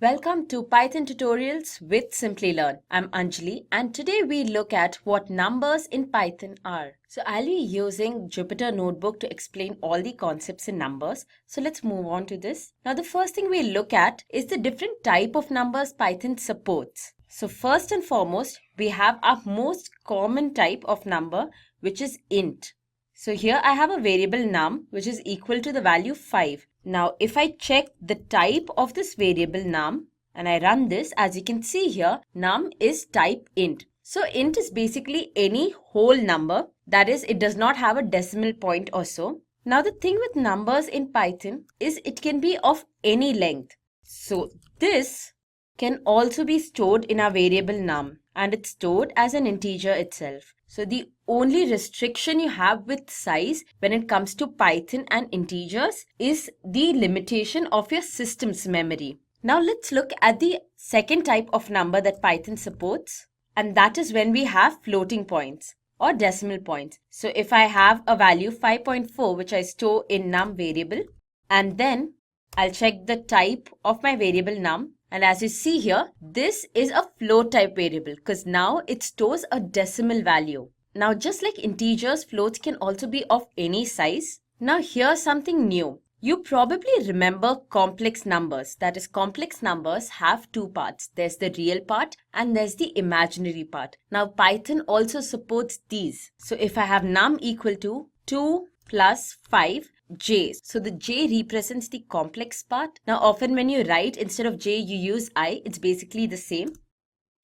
Welcome to Python tutorials with Simplilearn. I'm Anjali and today we look at what numbers in Python are. So I'll be using Jupyter Notebook to explain all the concepts in numbers. So let's move on to this. Now the first thing we look at is the different type of numbers Python supports. So first and foremost, we have our most common type of number, which is int. So here I have a variable num which is equal to the value 5. Now if I check the type of this variable num and I run this, as you can see here, num is type int. So int is basically any whole number, that is, it does not have a decimal point or so. Now the thing with numbers in Python is it can be of any length. So this can also be stored in a variable num and it's stored as an integer itself. So the only restriction you have with size when it comes to Python and integers is the limitation of your system's memory. Now let's look at the second type of number that Python supports, and that is when we have floating points or decimal points. So if I have a value 5.4 which I store in num variable, and then I'll check the type of my variable num, and as you see here, this is a float type variable because now it stores a decimal value. Now just like integers, floats can also be of any size. Now here's something new. You probably remember complex numbers. That is, complex numbers have two parts. There's the real part and there's the imaginary part. Now Python also supports these. So if I have num equal to 2 plus 5, j. So the j represents the complex part. Now often when you write instead of j you use I, it's basically the same.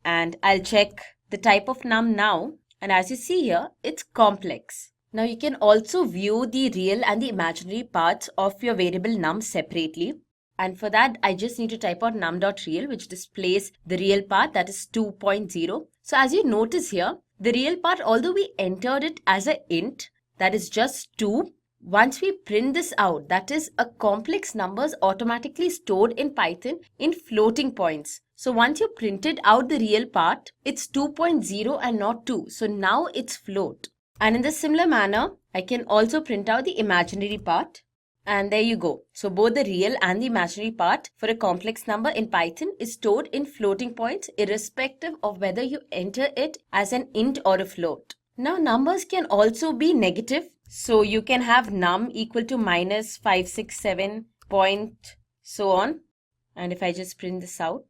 And I'll check the type of num now, and as you see here, it's complex. Now you can also view the real and the imaginary parts of your variable num separately. And for that, I just need to type out num.real, which displays the real part, that is 2.0. So as you notice here, the real part, although we entered it as an int, that is just 2, once we print this out, that is, a complex number is automatically stored in Python in floating points. So once you printed out the real part, it's 2.0 and not 2. So now it's float. And in the similar manner, I can also print out the imaginary part. And there you go. So both the real and the imaginary part for a complex number in Python is stored in floating points irrespective of whether you enter it as an int or a float. Now numbers can also be negative. So you can have num equal to minus 567 point so on. And if I just print this out,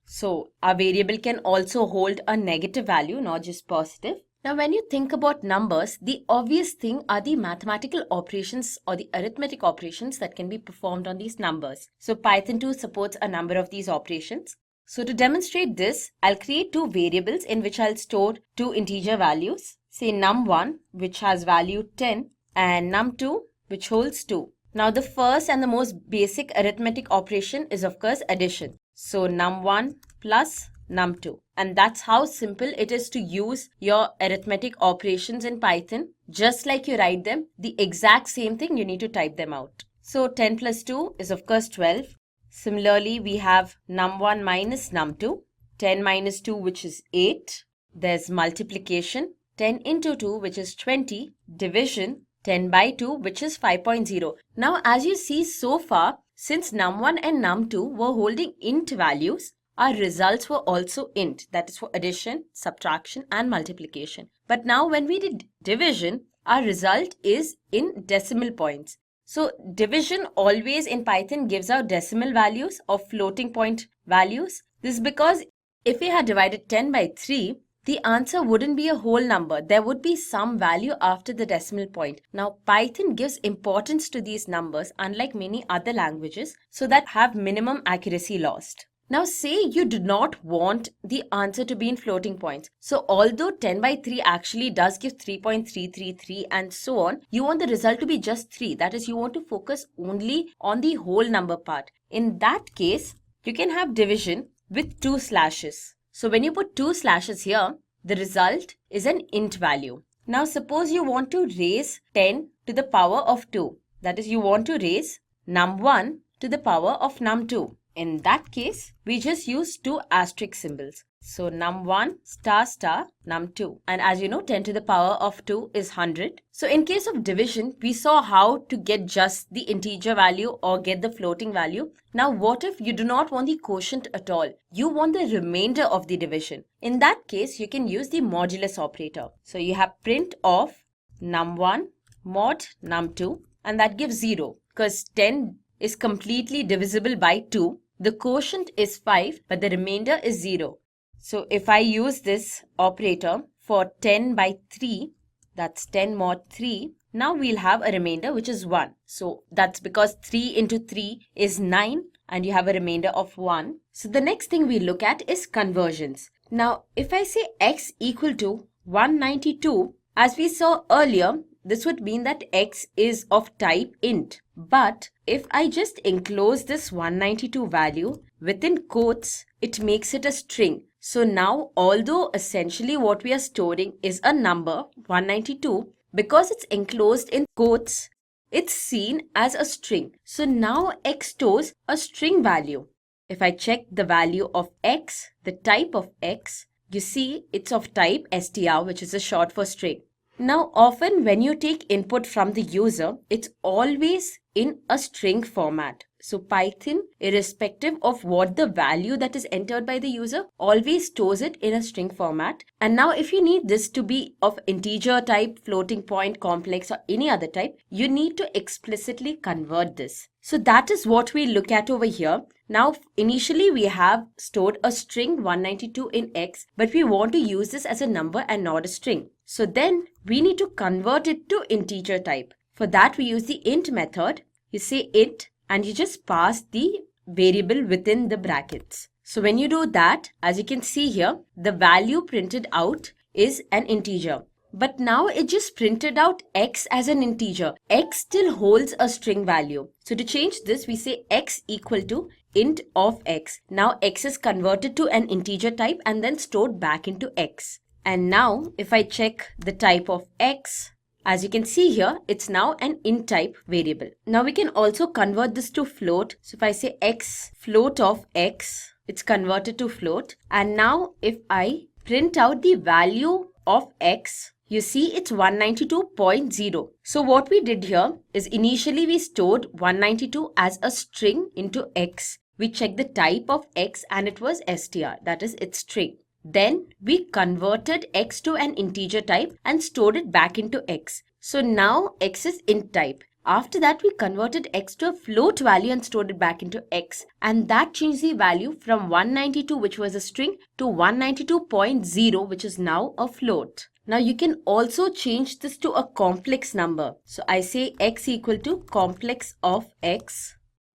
so our variable can also hold a negative value, not just positive. Now when you think about numbers, the obvious thing are the mathematical operations or the arithmetic operations that can be performed on these numbers. So Python 2 supports a number of these operations. So to demonstrate this, I'll create two variables in which I'll store two integer values. Say num1, which has value 10, and num2, which holds 2. Now the first and the most basic arithmetic operation is of course addition. So num1 plus num2. And that's how simple it is to use your arithmetic operations in Python. Just like you write them, the exact same thing, you need to type them out. So 10 plus 2 is of course 12. Similarly, we have num1 minus num2. 10 minus 2, which is 8. There's multiplication. 10 into 2, which is 20. Division. 10 by 2, which is 5.0. Now, as you see so far, since num1 and num2 were holding int values, our results were also int. That is for addition, subtraction, and multiplication. But now when we did division, our result is in decimal points. So division always in Python gives out decimal values or floating point values. This is because if we had divided 10 by 3, the answer wouldn't be a whole number. There would be some value after the decimal point. Now, Python gives importance to these numbers, unlike many other languages, so that have minimum accuracy lost. Now, say you do not want the answer to be in floating points. So, although 10 by 3 actually does give 3.333 and so on, you want the result to be just 3. That is, you want to focus only on the whole number part. In that case, you can have division with 2 slashes. So when you put 2 slashes here, the result is an int value. Now suppose you want to raise 10 to the power of 2. That is, you want to raise num1 to the power of num2. In that case, we just use two asterisk symbols. So num1 star star num2. And as you know, 10 to the power of 2 is 100. So in case of division, we saw how to get just the integer value or get the floating value. Now what if you do not want the quotient at all? You want the remainder of the division. In that case, you can use the modulus operator. So you have print of num1 mod num2, and that gives 0 because 10 is completely divisible by 2. The quotient is 5, but the remainder is 0. So if I use this operator for 10 by 3, that's 10 mod 3, now we'll have a remainder which is 1. So that's because 3 into 3 is 9 and you have a remainder of 1. So the next thing we look at is conversions. Now if I say x equal to 192, as we saw earlier, this would mean that x is of type int. But if I just enclose this 192 value within quotes, it makes it a string. So now, although essentially what we are storing is a number 192, because it's enclosed in quotes, it's seen as a string. So now x stores a string value. If I check the value of x, the type of x, you see it's of type str, which is a short for string. Now, often when you take input from the user, it's always in a string format. So Python, irrespective of what the value that is entered by the user, always stores it in a string format. And now if you need this to be of integer type, floating point, complex, or any other type, you need to explicitly convert this. So that is what we look at over here. Now, initially we have stored a string 192 in x, but we want to use this as a number and not a string. So then we need to convert it to integer type. For that, we use the int method. You say int and you just pass the variable within the brackets. So when you do that, as you can see here, the value printed out is an integer. But now it just printed out x as an integer. X still holds a string value. So to change this, we say x equal to int of x. Now x is converted to an integer type and then stored back into x. And now if I check the type of x, as you can see here, it's now an int type variable. Now we can also convert this to float. So if I say x float of x, it's converted to float. And now if I print out the value of x, you see it's 192.0. So what we did here is initially we stored 192 as a string into x. We checked the type of x and it was str, that is its string. Then we converted x to an integer type and stored it back into x. So now x is int type. After that, we converted x to a float value and stored it back into x. And that changed the value from 192, which was a string, to 192.0, which is now a float. Now you can also change this to a complex number. So I say x equal to complex of x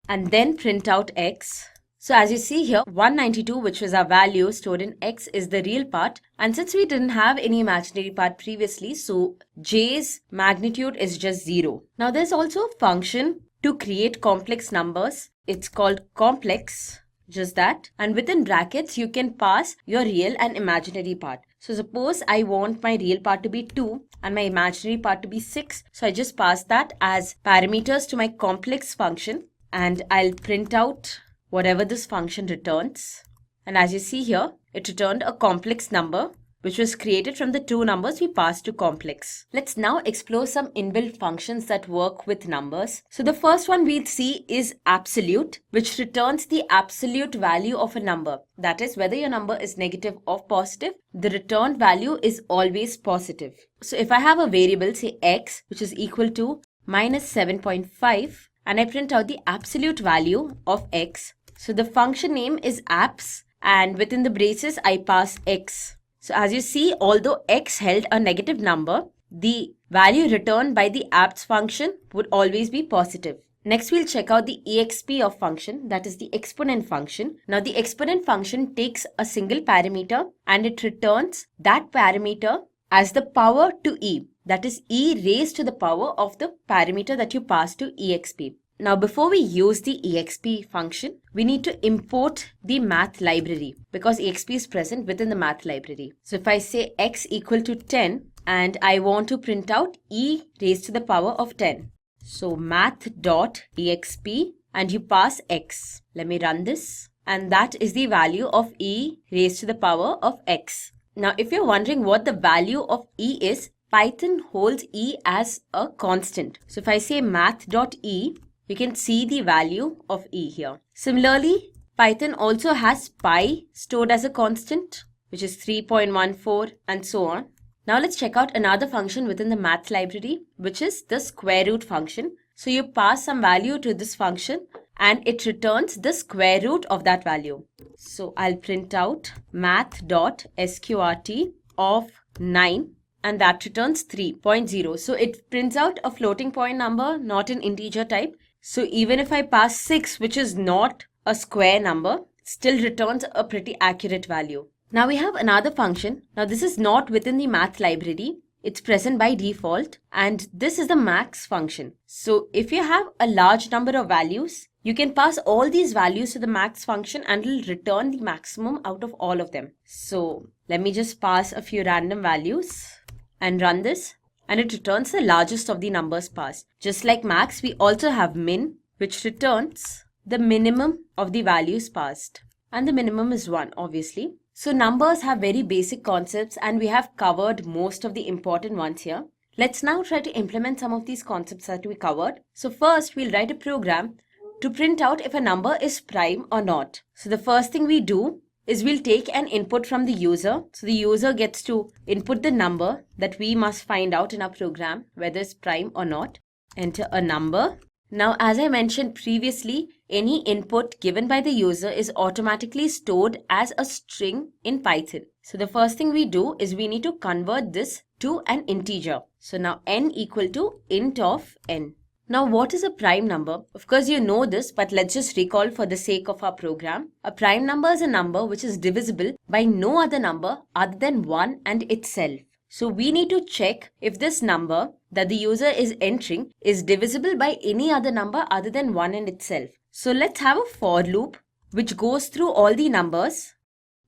and then print out x. So as you see here, 192, which was our value stored in x, is the real part. And since we didn't have any imaginary part previously, so j's magnitude is just 0. Now there's also a function to create complex numbers. It's called complex, just that. And within brackets, you can pass your real and imaginary part. So suppose I want my real part to be 2 and my imaginary part to be 6. So I just pass that as parameters to my complex function and I'll print out whatever this function returns. And as you see here, it returned a complex number which was created from the two numbers we passed to complex. Let's now explore some inbuilt functions that work with numbers. So the first one we'll see is absolute, which returns the absolute value of a number. That is, whether your number is negative or positive, the returned value is always positive. So if I have a variable, say x, which is equal to minus 7.5, and I print out the absolute value of x, so the function name is apps, and within the braces I pass x. So as you see, although x held a negative number, the value returned by the apps function would always be positive. Next, we'll check out the exp of function, that is the exponent function. Now the exponent function takes a single parameter and it returns that parameter as the power to e, that is e raised to the power of the parameter that you pass to exp. Now before we use the exp function, we need to import the math library because exp is present within the math library. So if I say x equal to 10 and I want to print out e raised to the power of 10. So math.exp and you pass x. Let me run this. and that is the value of e raised to the power of x. Now, if you're wondering what the value of e is, Python holds e as a constant. So if I say math.e, you can see the value of e here. Similarly, Python also has pi stored as a constant, which is 3.14 and so on. Now let's check out another function within the math library, which is the square root function. So you pass some value to this function and it returns the square root of that value. So I'll print out math.sqrt of 9 and that returns 3.0. So it prints out a floating point number, not an integer type. So even if I pass 6, which is not a square number, still returns a pretty accurate value. Now we have another function. Now this is not within the math library. It's present by default and this is the max function. So if you have a large number of values, you can pass all these values to the max function and it will return the maximum out of all of them. So let me just pass a few random values and run this, and it returns the largest of the numbers passed. Just like max, we also have min, which returns the minimum of the values passed. And the minimum is 1, obviously. So numbers have very basic concepts and we have covered most of the important ones here. Let's now try to implement some of these concepts that we covered. So first, we'll write a program to print out if a number is prime or not. So the first thing we do is we'll take an input from the user. So the user gets to input the number that we must find out in our program, whether it's prime or not. Enter a number. Now, as I mentioned previously, any input given by the user is automatically stored as a string in Python. So the first thing we do is we need to convert this to an integer. So now n equal to int of n. Now, what is a prime number? Of course, you know this, but let's just recall for the sake of our program. A prime number is a number which is divisible by no other number other than 1 and itself. So we need to check if this number that the user is entering is divisible by any other number other than 1 and itself. So let's have a for loop which goes through all the numbers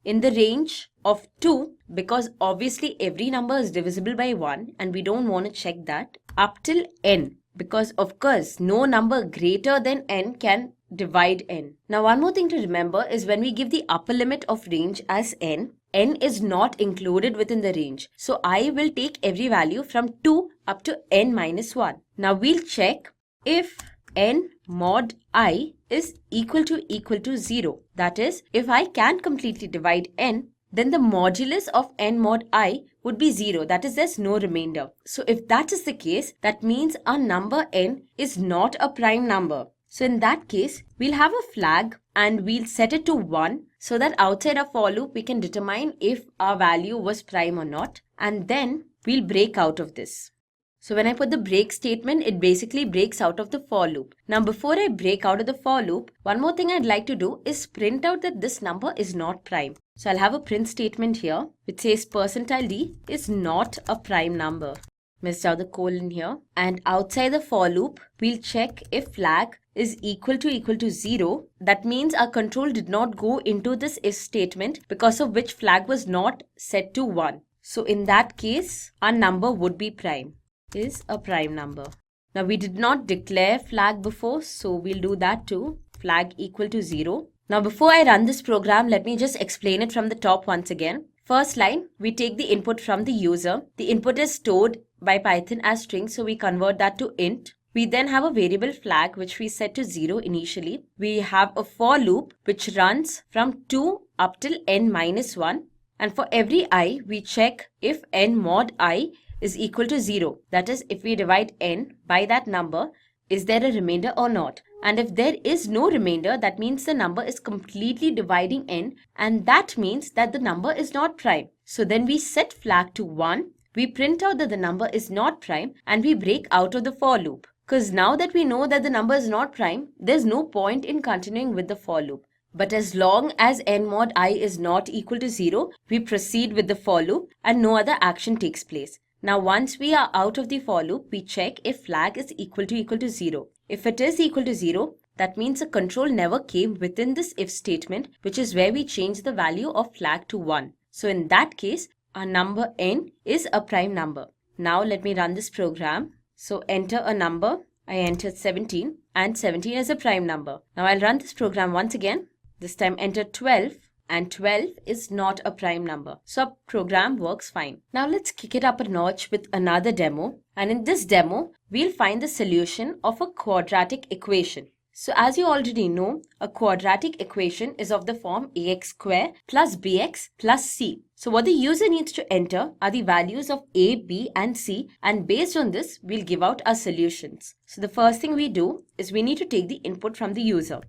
in the range of 2, because obviously every number is divisible by 1 and we don't want to check that, up till n. Because of course, no number greater than n can divide n. Now, one more thing to remember is when we give the upper limit of range as n is not included within the range. So I will take every value from 2 up to n minus 1. Now, we'll check if n mod I is equal to 0. That is, if I can completely divide n, then the modulus of n mod I would be 0. That is, there's no remainder. So if that is the case, that means our number n is not a prime number. So in that case, we'll have a flag and we'll set it to 1 so that outside our for loop, we can determine if our value was prime or not. And then we'll break out of this. So when I put the break statement, it basically breaks out of the for loop. Now, before I break out of the for loop, one more thing I'd like to do is print out that this number is not prime. So I'll have a print statement here which says %d is not a prime number. Missed out the colon here. And outside the for loop, we'll check if flag is equal to 0. That means our control did not go into this if statement, because of which flag was not set to 1. So in that case, our number would be prime. Is a prime number. Now we did not declare flag before, so we'll do that too. Flag equal to 0. Now before I run this program, let me just explain it from the top once again. First line, we take the input from the user. The input is stored by Python as string, so we convert that to int. We then have a variable flag which we set to 0 initially. We have a for loop which runs from 2 up till n minus 1. And for every I, we check if n mod I is equal to 0. That is, if we divide n by that number, is there a remainder or not? And if there is no remainder, that means the number is completely dividing n, and that means that the number is not prime. So then we set flag to 1, we print out that the number is not prime, and we break out of the for loop. Because now that we know that the number is not prime, there's no point in continuing with the for loop. But as long as n mod I is not equal to 0, we proceed with the for loop and no other action takes place. Now once we are out of the for loop, we check if flag is equal to 0. If it is equal to 0, that means the control never came within this if statement, which is where we change the value of flag to 1. So in that case, our number n is a prime number. Now let me run this program. So enter a number. I entered 17 and 17 is a prime number. Now I'll run this program once again. This time enter 12, and 12 is not a prime number. So our program works fine. Now let's kick it up a notch with another demo. And in this demo, we'll find the solution of a quadratic equation. So as you already know, a quadratic equation is of the form ax square plus bx plus c. So what the user needs to enter are the values of a, b and c, and based on this, we'll give out our solutions. So the first thing we do is we need to take the input from the user.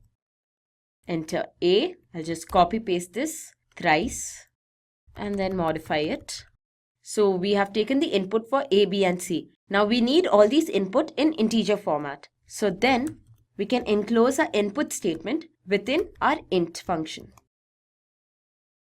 Enter a, I'll just copy paste this thrice and then modify it. So we have taken the input for a, b and c. Now we need all these input in integer format. So then we can enclose our input statement within our int function.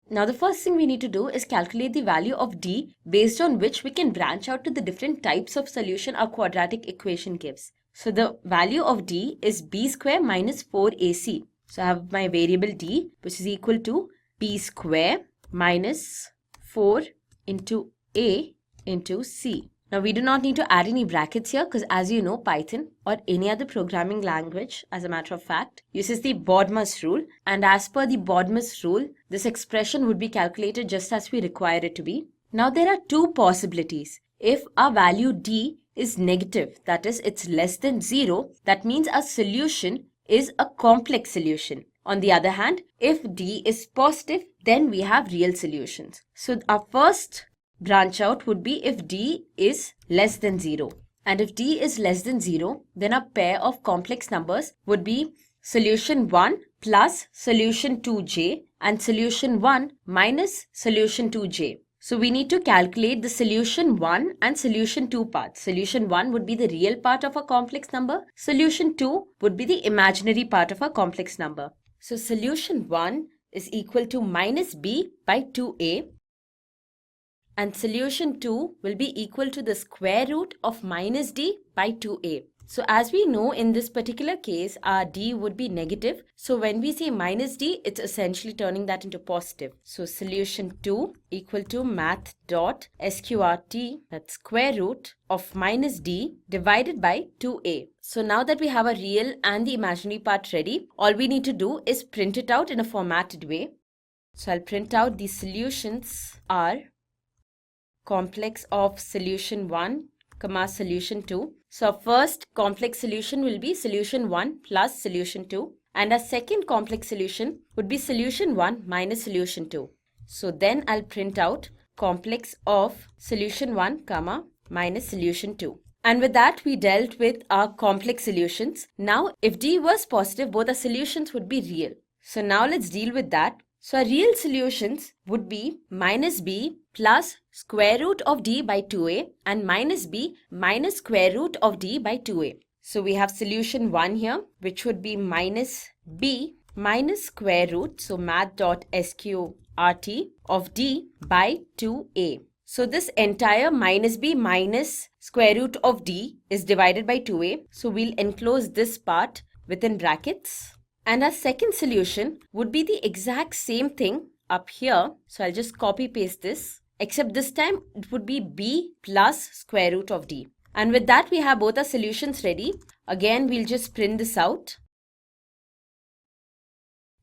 Now the first thing we need to do is calculate the value of d, based on which we can branch out to the different types of solution our quadratic equation gives. So the value of d is b square minus 4ac. So I have my variable d, which is equal to b square minus 4 into a into c. Now we do not need to add any brackets here because, as you know, Python or any other programming language, as a matter of fact, uses the BODMAS rule, and as per the BODMAS rule, this expression would be calculated just as we require it to be. Now there are two possibilities. If our value d is negative, that is, it's less than 0, that means our solution is a complex solution. On the other hand, if d is positive, then we have real solutions. So our first branch out would be if d is less than 0. And if d is less than 0, then a pair of complex numbers would be solution 1 plus solution 2j and solution 1 minus solution 2j. So we need to calculate the solution 1 and solution 2 parts. Solution 1 would be the real part of a complex number. Solution 2 would be the imaginary part of a complex number. So solution 1 is equal to minus b by 2a. And solution 2 will be equal to the square root of minus d by 2a. So as we know, in this particular case, our d would be negative. So when we say minus d, it's essentially turning that into positive. So solution 2 equal to math.sqrt, that's square root of minus d divided by 2a. So now that we have a real and the imaginary part ready, all we need to do is print it out in a formatted way. So I'll print out the solutions are complex of solution 1, comma solution 2. So our first complex solution will be solution 1 plus solution 2, and our second complex solution would be solution 1 minus solution 2. So then I'll print out complex of solution 1, comma minus solution 2. And with that, we dealt with our complex solutions. Now if d was positive, both our solutions would be real. So now let's deal with that. So our real solutions would be minus b plus square root of d by 2a and minus b minus square root of d by 2a. So we have solution 1 here, which would be minus b minus square root, so math.sqrt of d by 2a. So this entire minus b minus square root of d is divided by 2a. So we'll enclose this part within brackets. And our second solution would be the exact same thing up here. So I'll just copy paste this, except this time it would be b plus square root of d. And with that, we have both our solutions ready. Again, we'll just print this out.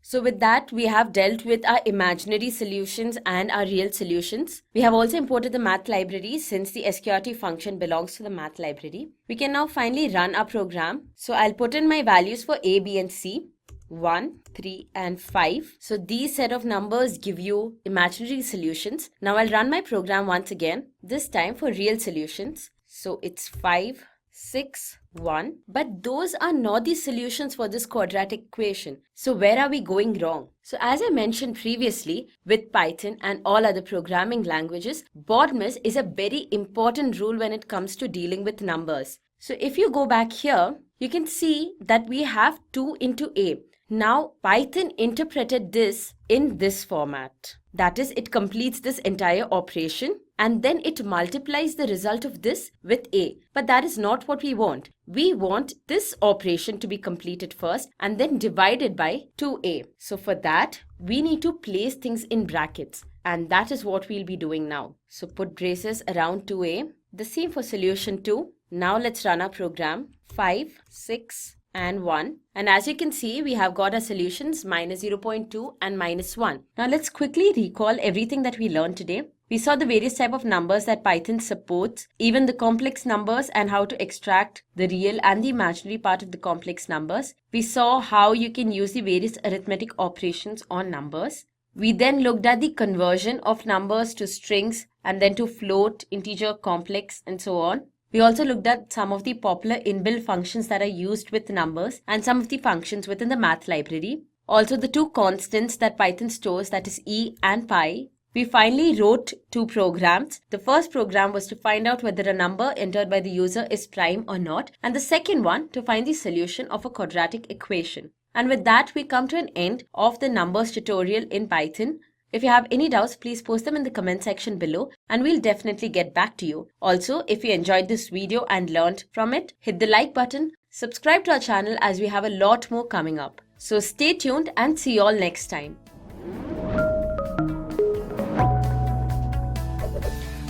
So with that, we have dealt with our imaginary solutions and our real solutions. We have also imported the math library since the sqrt function belongs to the math library. We can now finally run our program. So I'll put in my values for a, b and c. 1, 3 and 5. So these set of numbers give you imaginary solutions. Now I'll run my program once again, this time for real solutions. So it's 5, 6, 1. But those are not the solutions for this quadratic equation. So where are we going wrong? So as I mentioned previously, with Python and all other programming languages, BODMAS is a very important rule when it comes to dealing with numbers. So if you go back here, you can see that we have 2 into a. Now Python interpreted this in this format. That is, it completes this entire operation and then it multiplies the result of this with a. But that is not what we want. We want this operation to be completed first and then divided by 2a. So for that, we need to place things in brackets, and that is what we'll be doing now. So put braces around 2a. The same for solution 2. Now let's run our program. 5, 6, and 1. And as you can see, we have got our solutions minus 0.2 and minus 1. Now let's quickly recall everything that we learned today. We saw the various type of numbers that Python supports, even the complex numbers and how to extract the real and the imaginary part of the complex numbers. We saw how you can use the various arithmetic operations on numbers. We then looked at the conversion of numbers to strings and then to float, integer, complex, and so on. We also looked at some of the popular inbuilt functions that are used with numbers and some of the functions within the math library. Also the two constants that Python stores, that is e and pi. We finally wrote two programs. The first program was to find out whether a number entered by the user is prime or not, and the second one to find the solution of a quadratic equation. And with that, we come to an end of the numbers tutorial in Python. If you have any doubts, please post them in the comment section below and we'll definitely get back to you. Also, if you enjoyed this video and learned from it, hit the like button, subscribe to our channel as we have a lot more coming up. So stay tuned and see you all next time.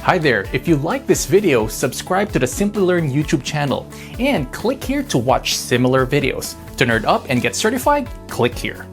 Hi there, if you like this video, subscribe to the Simplilearn YouTube channel and click here to watch similar videos. To nerd up and get certified, click here.